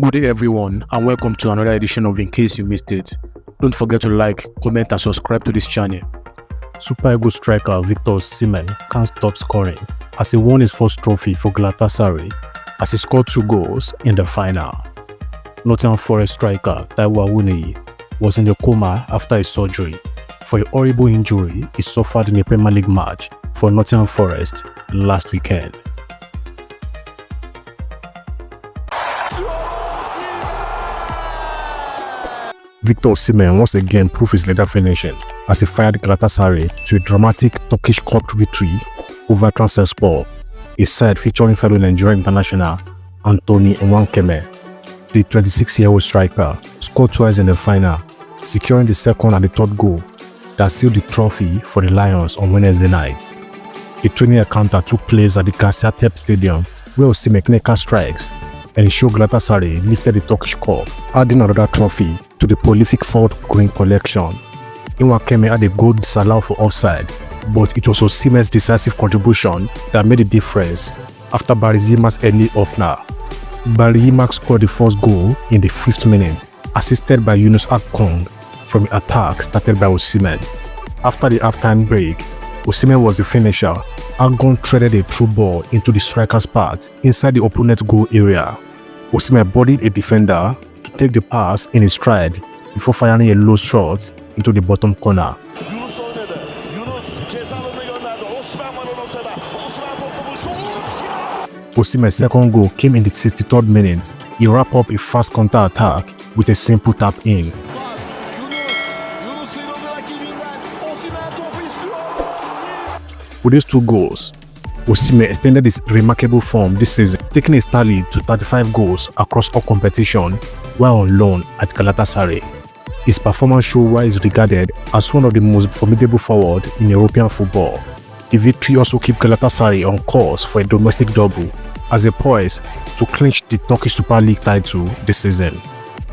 Good day everyone and welcome to another edition of In Case You Missed It. Don't forget to like, comment and subscribe to this channel. Super Eagles striker Victor Osimhen can't stop scoring as he won his first trophy for Galatasaray as he scored 2 goals in the final. Nottingham Forest striker Taiwo Awoniyi was in a coma after his surgery for a horrible injury he suffered in a Premier League match for Nottingham Forest last weekend. Victor Osimhen once again proved his leather finishing as he fired Galatasaray to a dramatic Turkish Cup victory over Trabzonspor, a side featuring fellow Nigerian international Awoniyi. The 26-year-old striker scored twice in the final, securing the second and the third goal that sealed the trophy for the Lions on Wednesday night. A training encounter took place at the Gaziantep Stadium where Osimhen strikes and ensured Galatasaray lifted the Turkish Cup, adding another trophy to the prolific fourth green collection. Awoniyi had a goal disallowed for offside, but it was Osimhen's decisive contribution that made the difference after Barizima's early opener. Barizima scored the first goal in the 5th minute, assisted by Yunus Akpong from an attack started by Osimhen. After the halftime break, Osimhen was the finisher. Akpong threaded a through ball into the striker's path inside the opponent's goal area. Osimhen bodied a defender to take the pass in his stride before firing a low shot into the bottom corner. Osimhen's second goal came in the 63rd minute. He wrapped up a fast counter-attack with a simple tap-in. With these 2 goals, Osimhen extended his remarkable form this season, taking his tally to 35 goals across all competitions while on loan at Galatasaray. His performance showed why he is regarded as one of the most formidable forwards in European football. The victory also keeps Galatasaray on course for a domestic double as they poised to clinch the Turkish Super League title this season.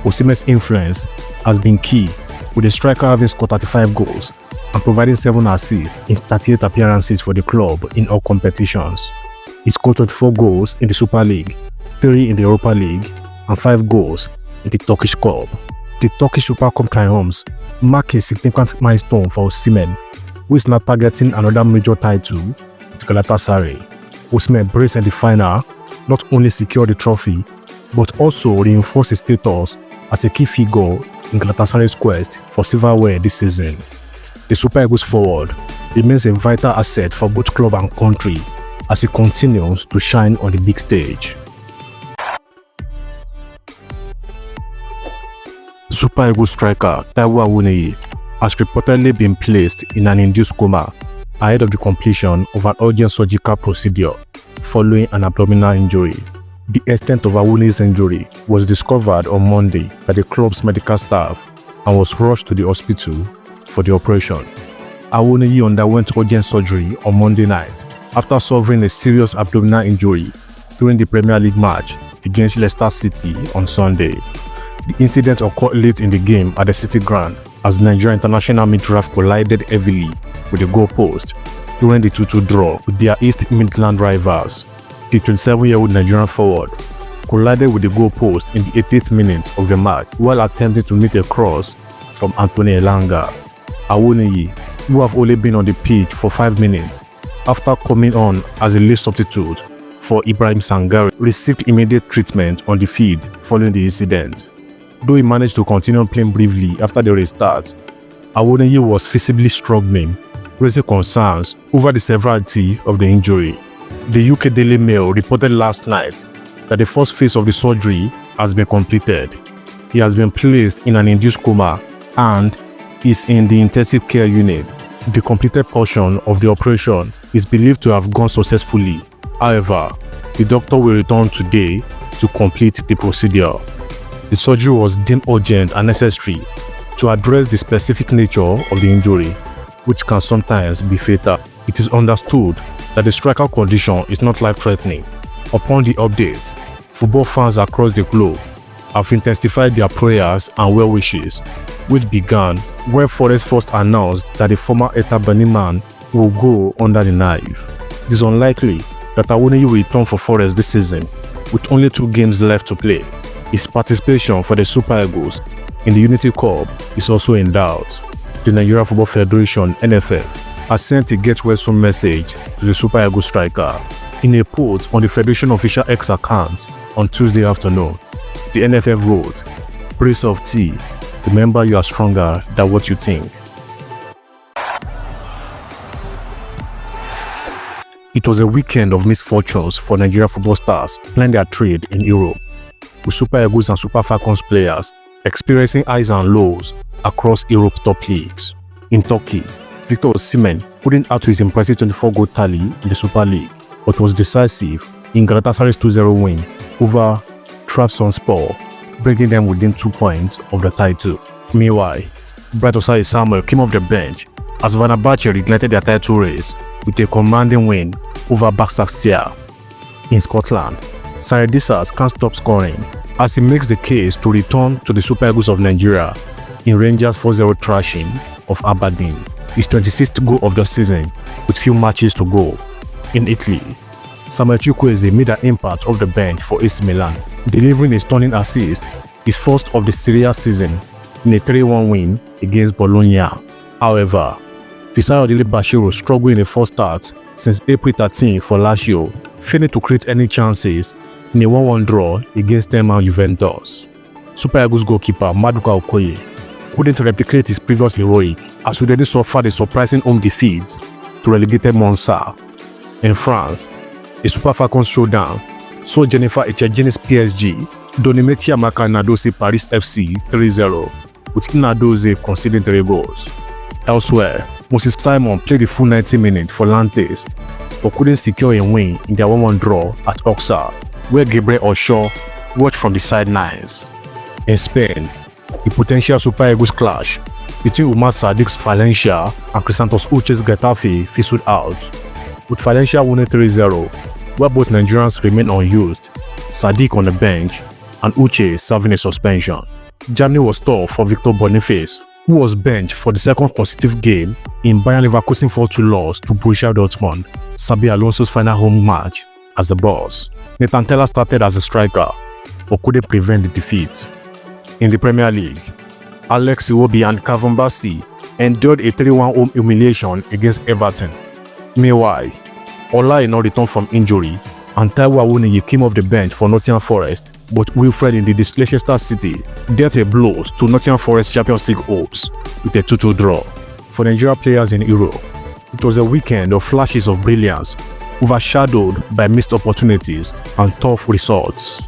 Osimhen's influence has been key, with the striker having scored 35 goals and providing 7 assists in 38 appearances for the club in all competitions. He scored 24 goals in the Super League, 3 in the Europa League, and 5 goals in the Turkish Cup. The Turkish Super Cup triumphs mark a significant milestone for Osimhen, who is now targeting another major title with Galatasaray. Osimhen braced in the final not only secured the trophy, but also reinforced his status as a key figure in Galatasaray's quest for silverware this season. The Super Eagles forward remains a vital asset for both club and country as he continues to shine on the big stage. Super Eagles striker Taiwo Awoniyi has reportedly been placed in an induced coma ahead of the completion of an urgent surgical procedure following an abdominal injury. The extent of Awoniyi's injury was discovered on Monday by the club's medical staff and was rushed to the hospital for the operation. Awoniyi underwent urgent surgery on Monday night after suffering a serious abdominal injury during the Premier League match against Leicester City on Sunday. The incident occurred late in the game at the City Ground as Nigerian international midfield collided heavily with the goalpost during the 2-2 draw with their East Midland rivals. The 27-year-old Nigerian forward collided with the goalpost in the 88th minute of the match while attempting to meet a cross from Anthony Elanga. Awoniyi, who have only been on the pitch for 5 minutes after coming on as a late substitute for Ibrahim Sangare, received immediate treatment on the field following the incident. Though he managed to continue playing briefly after the restart, Awoniyi was visibly struggling, raising concerns over the severity of the injury. The UK Daily Mail reported last night that the first phase of the surgery has been completed. He has been placed in an induced coma and is in the intensive care unit. The completed portion of the operation is believed to have gone successfully. However, the doctor will return today to complete the procedure. The surgery was deemed urgent and necessary to address the specific nature of the injury, which can sometimes be fatal. It is understood that the striker condition is not life-threatening. Upon the update, football fans across the globe have intensified their prayers and well wishes, which began when Forest first announced that the former Eta Benin man will go under the knife. It is unlikely that Awoniyi will return for Forest this season, with only 2 games left to play. His participation for the Super Eagles in the Unity Cup is also in doubt. The Nigerian Football Federation (NFF) has sent a get well soon message to the Super Eagles striker. In a post on the Federation official X account on Tuesday afternoon, the NFF wrote, "Brace of tea, remember you are stronger than what you think." It was a weekend of misfortunes for Nigerian football stars playing their trade in Europe, with Super Eagles and Super Falcons players experiencing highs and lows across Europe's top leagues. In Turkey, Victor Osimhen couldn't add to his impressive 24-goal tally in the Super League, but was decisive in Galatasaray's 2-0 win over Trabzonspor, bringing them within 2 points of the title. Meanwhile, Bright Osimhen came off the bench as Fenerbahce ignited their title race with a commanding win over Başakşehir. In Scotland, Saradisas can't stop scoring as he makes the case to return to the Super Eagles of Nigeria in Rangers' 4-0 thrashing of Aberdeen, his 26th goal of the season with few matches to go. In Italy, Chukwueze made an impact off the bench for AC Milan, delivering a stunning assist, his first of the Serie A season, in a 3-1 win against Bologna. However, Fisayo Bashiru struggled in the first start since April 13 for Lazio, failing to create any chances in a 1-1 draw against them and Juventus. Super Eagles goalkeeper Maduka Okoye couldn't replicate his previous heroic as he already suffered a surprising home defeat to relegated Monza. In France, a Super Falcons showdown saw Jennifer Echegini's PSG dominate Chiamaka Nadoze Paris FC 3-0, with Nadoze conceding 3 goals. Elsewhere, Moses Simon played the full 90 minutes for Nantes, but couldn't secure a win in their 1-1 draw at Auxerre, where Gabriel Osho watched from the sidelines. In Spain, a potential Super Eagles clash between Umar Sadiq's Valencia and Crisantos Uche's Getafe fizzled out, with Valencia winning 3-0, where both Nigerians remain unused, Sadiq on the bench and Uche serving a suspension. Germany was tough for Victor Boniface, who was benched for the second consecutive game in Bayern Leverkusen's 4-2 loss to Borussia Dortmund, Xabi Alonso's final home match as the boss. Nathan Tella started as a striker, but couldn't prevent the defeat. In the Premier League, Alex Iwobi and Calvin Bassey endured a 3-1 home humiliation against Everton. Meanwhile, Ola returned from injury, and Taiwo Awoniyi came off the bench for Nottingham Forest, but Wilfred in the Leicester City dealt a blow to Nottingham Forest Champions League hopes with a 2-2 draw. For Nigeria players in Europe, it was a weekend of flashes of brilliance, overshadowed by missed opportunities and tough results.